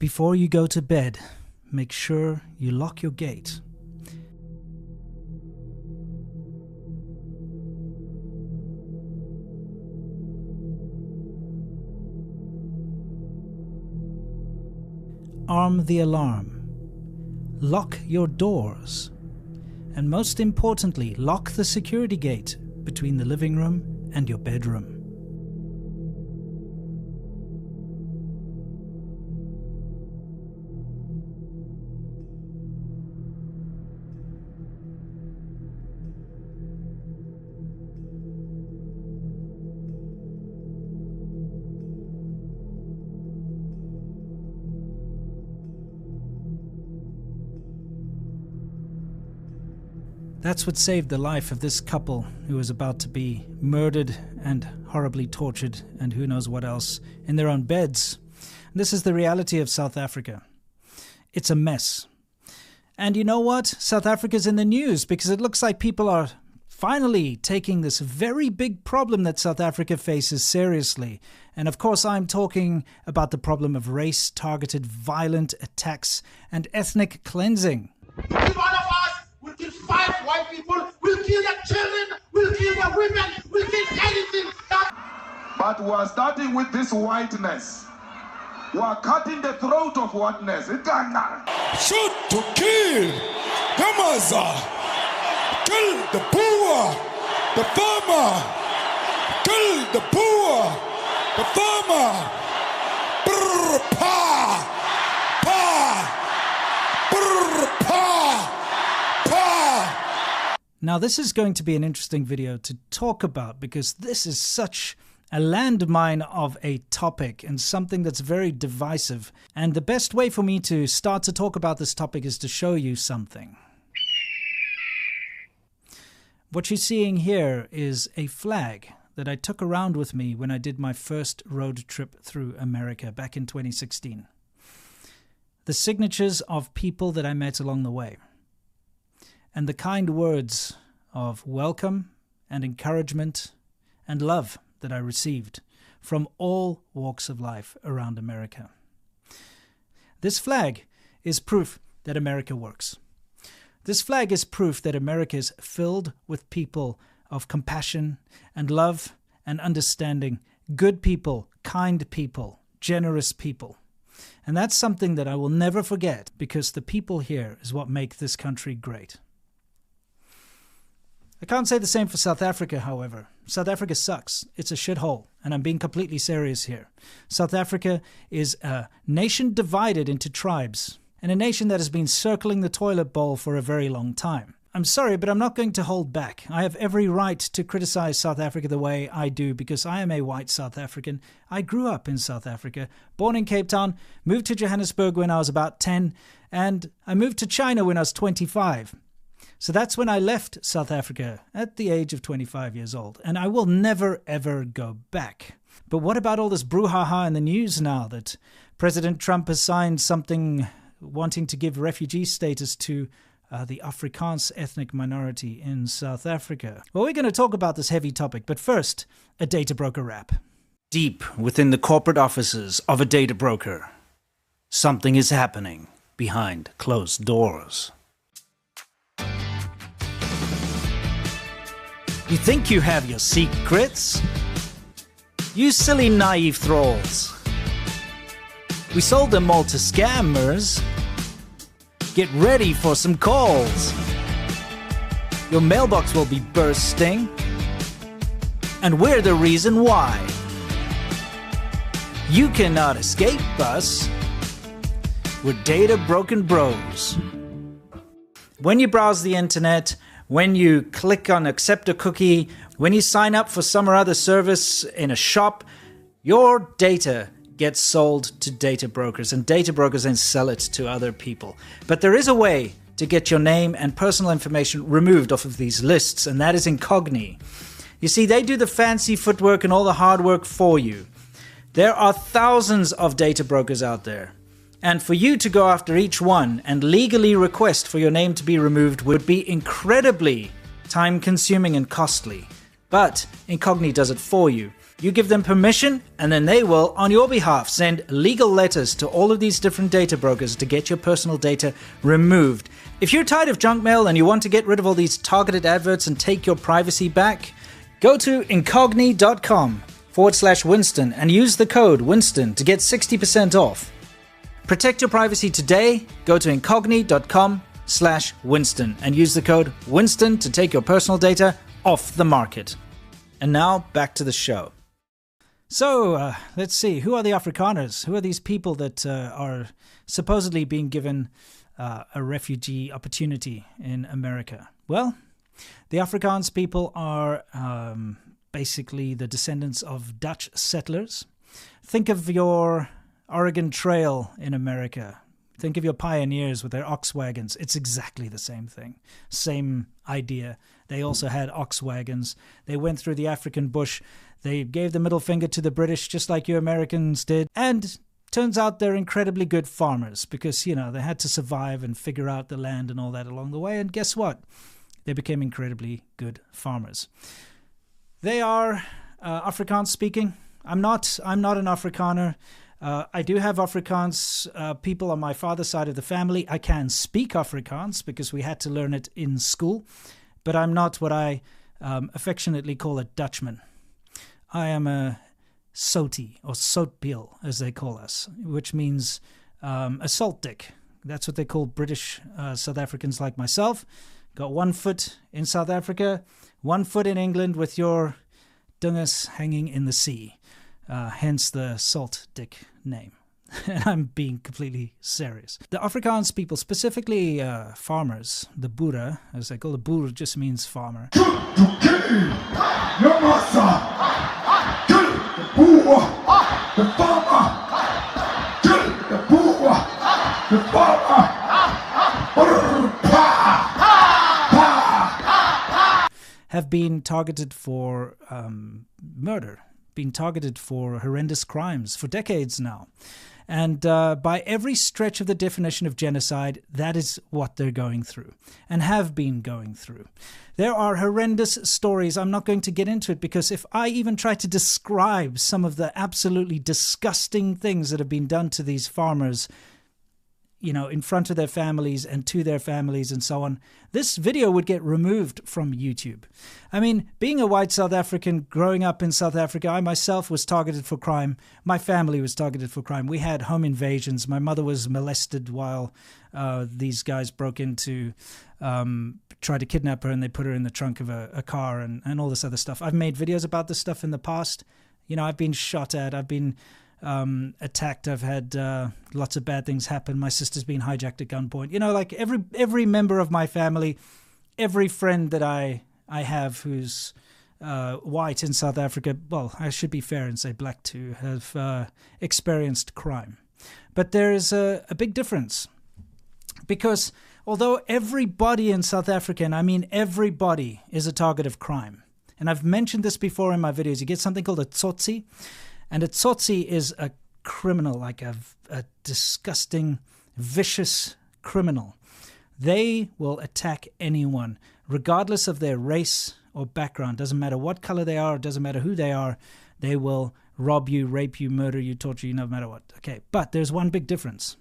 Before you go to bed, make sure you lock your gate. Arm the alarm. Lock your doors. And most importantly, lock the security gate between the living room and your bedroom. That's what saved the life of this couple who was about to be murdered and horribly tortured and who knows what else in their own beds. This is the reality of South Africa. It's a mess. And you know what? South Africa's in the news because it looks like people are finally taking this very big problem that South Africa faces seriously. And of course, I'm talking about the problem of race-targeted violent attacks and ethnic cleansing. We'll kill 5 white people, we'll kill their children, we'll kill their women, we'll kill anything. But we are starting with this whiteness. We are cutting the throat of whiteness. Shoot to kill. Yamaza. Kill the poor, the farmer. Kill the poor, the farmer. Brr, pa, pa. Brr, pa. Now this is going to be an interesting video to talk about because this is such a landmine of a topic and something that's very divisive. And the best way for me to start to talk about this topic is to show you something. What you're seeing here is a flag that I took around with me when I did my first road trip through America back in 2016. The signatures of people that I met along the way. And the kind words of welcome and encouragement and love that I received from all walks of life around America. This flag is proof that America works. This flag is proof that America is filled with people of compassion and love and understanding, good people, kind people, generous people. And that's something that I will never forget because the people here is what make this country great. I can't say the same for South Africa, however. South Africa sucks. It's a shithole, and I'm being completely serious here. South Africa is a nation divided into tribes, and a nation that has been circling the toilet bowl for a very long time. I'm sorry, but I'm not going to hold back. I have every right to criticize South Africa the way I do because I am a white South African. I grew up in South Africa, born in Cape Town, moved to Johannesburg when I was about 10, and I moved to China when I was 25. So that's when I left South Africa at the age of 25 years old. And I will never, ever go back. But what about all this brouhaha in the news now that President Trump has signed something wanting to give refugee status to the Afrikaans ethnic minority in South Africa? Well, we're going to talk about this heavy topic. But first, a data broker rap. Deep within the corporate offices of a data broker, something is happening behind closed doors. You think you have your secrets? You silly naive thralls. We sold them all to scammers. Get ready for some calls. Your mailbox will be bursting. And we're the reason why. You cannot escape us. We're data broken bros. When you browse the internet, when you click on accept a cookie, when you sign up for some or other service in a shop, your data gets sold to data brokers, and data brokers then sell it to other people. But there is a way to get your name and personal information removed off of these lists, and that is incognito. You see, they do the fancy footwork and all the hard work for you. There are thousands of data brokers out there. And for you to go after each one and legally request for your name to be removed would be incredibly time-consuming and costly. But Incogni does it for you. You give them permission, and then they will, on your behalf, send legal letters to all of these different data brokers to get your personal data removed. If you're tired of junk mail and you want to get rid of all these targeted adverts and take your privacy back, go to incogni.com/Winston and use the code Winston to get 60% off. Protect your privacy today. Go to incogni.com/Winston and use the code Winston to take your personal data off the market. And now back to the show. So, let's see. Who are the Afrikaners? Who are these people that are supposedly being given a refugee opportunity in America? Well, the Afrikaans people are basically the descendants of Dutch settlers. Think of your Oregon Trail in America. Think of your pioneers with their ox wagons. It's exactly the same thing. Same idea. They also had ox wagons. They went through the African bush. They gave the middle finger to the British, just like you Americans did. And turns out they're incredibly good farmers because, you know, they had to survive and figure out the land and all that along the way. And guess what? They became incredibly good farmers. They are Afrikaans speaking. I'm not an Afrikaner. I do have Afrikaans people on my father's side of the family. I can speak Afrikaans because we had to learn it in school. But I'm not what I affectionately call a Dutchman. I am a Soti, or Sootpeel, as they call us, which means a salt dick. That's what they call British South Africans like myself. Got 1 foot in South Africa, 1 foot in England with your dungus hanging in the sea. Hence the salt dick name. And I'm being completely serious. The Afrikaans people, specifically farmers, the boere, as they call it, boer just means farmer. Have been targeted for murder, been targeted for horrendous crimes for decades now. And by every stretch of the definition of genocide, that is what they're going through and have been going through. There are horrendous stories. I'm not going to get into it because if I even try to describe some of the absolutely disgusting things that have been done to these farmers, you know, in front of their families and to their families and so on, this video would get removed from YouTube. I mean, being a white South African growing up in South Africa, I myself was targeted for crime. My family was targeted for crime. We had home invasions. My mother was molested while these guys broke in to try to kidnap her, and they put her in the trunk of a car and all this other stuff. I've made videos about this stuff in the past. You know, I've been shot at. I've been attacked. I've had lots of bad things happen. My sister's been hijacked at gunpoint. You know, like every member of my family, every friend that I have who's white in South Africa, well, I should be fair and say black too, have experienced crime. But there is a big difference because although everybody in South Africa, and I mean everybody, is a target of crime, and I've mentioned this before in my videos, you get something called a tsotsi. And a tsotsi is a criminal, like a disgusting, vicious criminal. They will attack anyone, regardless of their race or background. Doesn't matter what color they are, doesn't matter who they are. They will rob you, rape you, murder you, torture you, no matter what. Okay, but there's one big difference.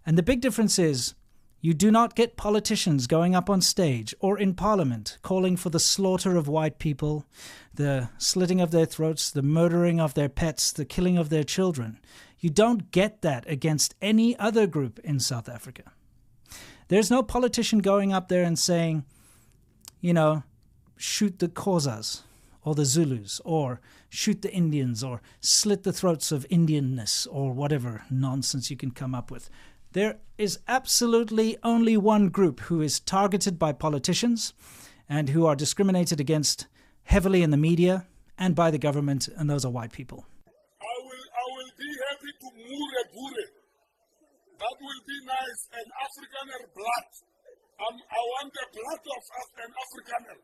And the big difference is you do not get politicians going up on stage or in parliament calling for the slaughter of white people, the slitting of their throats, the murdering of their pets, the killing of their children. You don't get that against any other group in South Africa. There's no politician going up there and saying, you know, shoot the Xhosas or the Zulus, or shoot the Indians, or slit the throats of Indianness, or whatever nonsense you can come up with. There is absolutely only one group who is targeted by politicians and who are discriminated against heavily in the media and by the government, and those are white people. I will be happy to mure. That will be nice. An Afrikaner blood. I want the blood of an Afrikaner.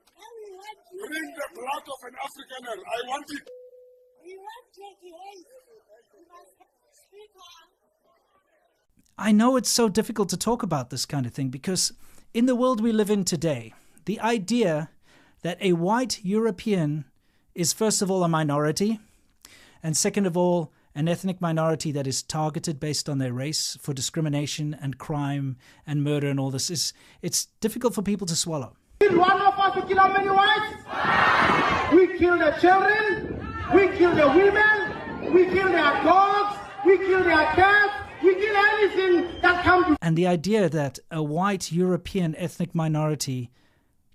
Bring the blood of an Afrikaner. I want it. We want JDA. You must speak on. I know it's so difficult to talk about this kind of thing because in the world we live in today, the idea that a white European is first of all a minority, And second of all, an ethnic minority that is targeted based on their race for discrimination and crime and murder and all this it's difficult for people to swallow. One of us to kill how many whites? We kill the children, we kill the women, we kill their dogs, we kill their cats, we kill anything that comes. And the idea that a white European ethnic minority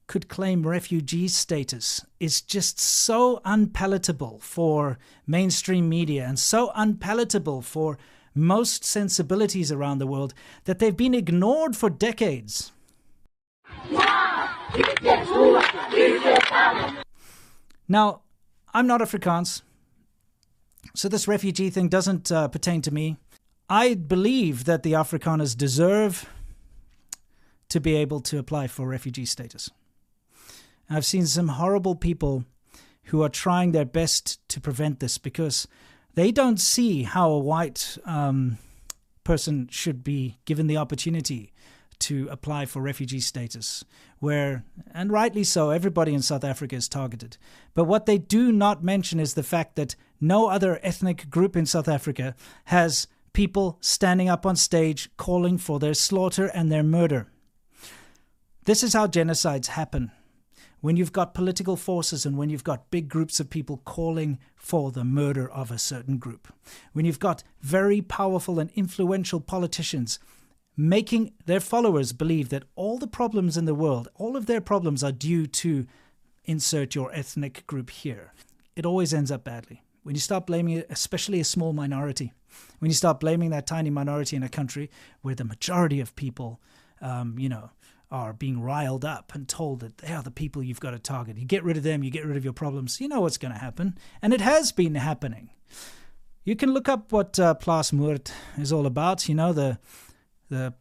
could claim refugee status is just so unpalatable for mainstream media and so unpalatable for most sensibilities around the world that they've been ignored for decades. Now, I'm not Afrikaans, so this refugee thing doesn't pertain to me. I believe that the Afrikaners deserve to be able to apply for refugee status. I've seen some horrible people who are trying their best to prevent this because they don't see how a white person should be given the opportunity to apply for refugee status, where, and rightly so, everybody in South Africa is targeted. But what they do not mention is the fact that no other ethnic group in South Africa has people standing up on stage calling for their slaughter and their murder. This is how genocides happen. When you've got political forces and when you've got big groups of people calling for the murder of a certain group. When you've got very powerful and influential politicians making their followers believe that all the problems in the world, all of their problems are due to insert your ethnic group here. It always ends up badly. When you start blaming especially a small minority, when you start blaming that tiny minority in a country where the majority of people, are being riled up and told that they are the people you've got to target. You get rid of them, you get rid of your problems. You know what's going to happen. And it has been happening. You can look up what plaasmoord is all about, the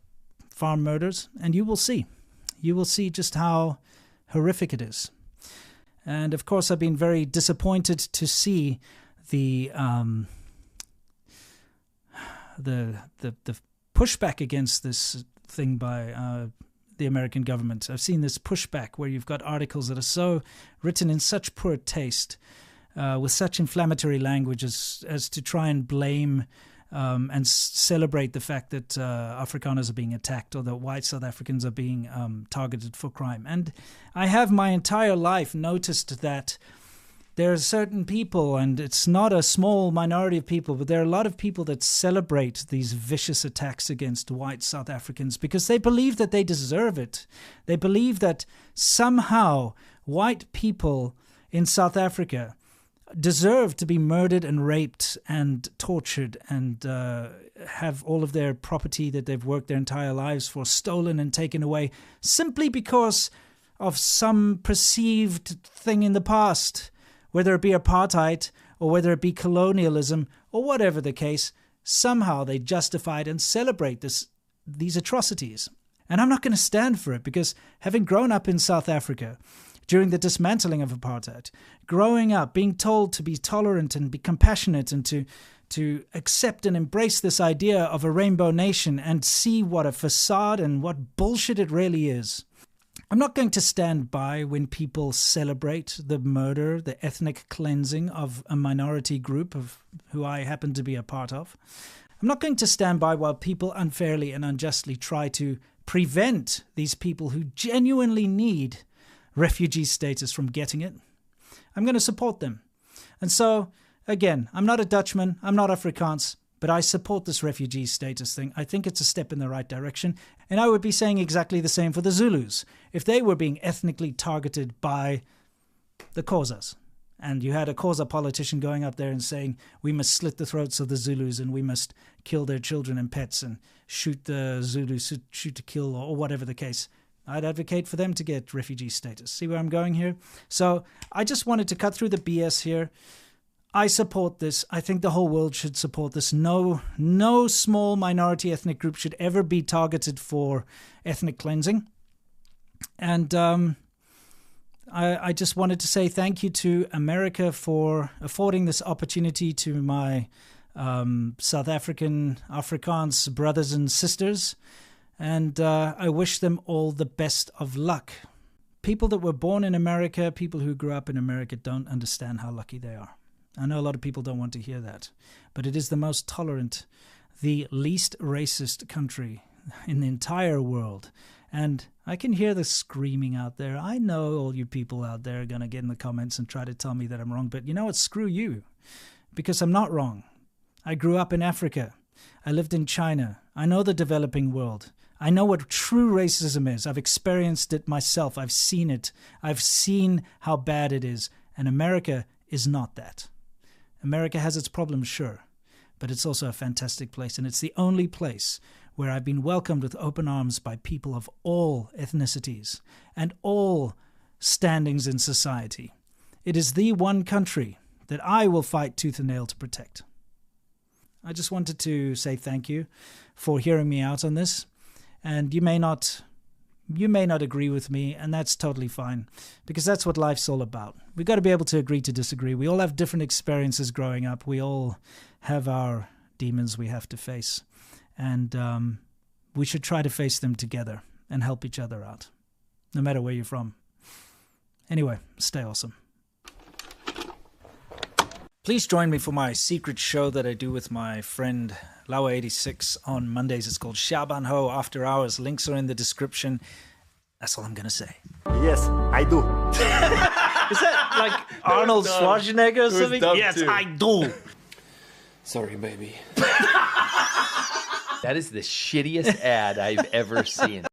farm murders, and you will see. You will see just how horrific it is. And of course, I've been very disappointed to see the pushback against this thing by the American government. I've seen this pushback where you've got articles that are so written in such poor taste, with such inflammatory language as to try and blame and celebrate the fact that Afrikaners are being attacked or that white South Africans are being targeted for crime. And I have my entire life noticed that there are certain people, and it's not a small minority of people, but there are a lot of people that celebrate these vicious attacks against white South Africans because they believe that they deserve it. They believe that somehow white people in South Africa deserve to be murdered and raped and tortured and have all of their property that they've worked their entire lives for stolen and taken away simply because of some perceived thing in the past. Whether it be apartheid or whether it be colonialism or whatever the case, somehow they justified and celebrate these atrocities. And I'm not going to stand for it because having grown up in South Africa during the dismantling of apartheid, growing up being told to be tolerant and be compassionate and to accept and embrace this idea of a rainbow nation and see what a facade and what bullshit it really is. I'm not going to stand by when people celebrate the murder, the ethnic cleansing of a minority group of who I happen to be a part of. I'm not going to stand by while people unfairly and unjustly try to prevent these people who genuinely need refugee status from getting it. I'm going to support them. And so, again, I'm not a Dutchman, I'm not Afrikaans, but I support this refugee status thing. I think it's a step in the right direction. And I would be saying exactly the same for the Zulus. If they were being ethnically targeted by the Xhosas, and you had a Xhosa politician going up there and saying, we must slit the throats of the Zulus and we must kill their children and pets and shoot the Zulus, shoot to kill or whatever the case, I'd advocate for them to get refugee status. See where I'm going here? So I just wanted to cut through the BS here. I support this. I think the whole world should support this. No small minority ethnic group should ever be targeted for ethnic cleansing. And I just wanted to say thank you to America for affording this opportunity to my South African Afrikaans brothers and sisters. And I wish them all the best of luck. People that were born in America, people who grew up in America don't understand how lucky they are. I know a lot of people don't want to hear that, but it is the most tolerant, the least racist country in the entire world. And I can hear the screaming out there. I know all you people out there are going to get in the comments and try to tell me that I'm wrong, but you know what? Screw you, because I'm not wrong. I grew up in Africa. I lived in China. I know the developing world. I know what true racism is. I've experienced it myself. I've seen it. I've seen how bad it is. And America is not that. America has its problems, sure, but it's also a fantastic place, and it's the only place where I've been welcomed with open arms by people of all ethnicities and all standings in society. It is the one country that I will fight tooth and nail to protect. I just wanted to say thank you for hearing me out on this, and you may not agree with me, and that's totally fine, because that's what life's all about. We've got to be able to agree to disagree. We all have different experiences growing up. We all have our demons we have to face, and we should try to face them together and help each other out, no matter where you're from. Anyway, stay awesome. Please join me for my secret show that I do with my friend Lawa86 on Mondays. It's called Shaban Ho After Hours. Links are in the description. That's all I'm going to say. Yes, I do. Is that like Arnold Schwarzenegger or something? Yes, too. I do. Sorry, baby. That is the shittiest ad I've ever seen.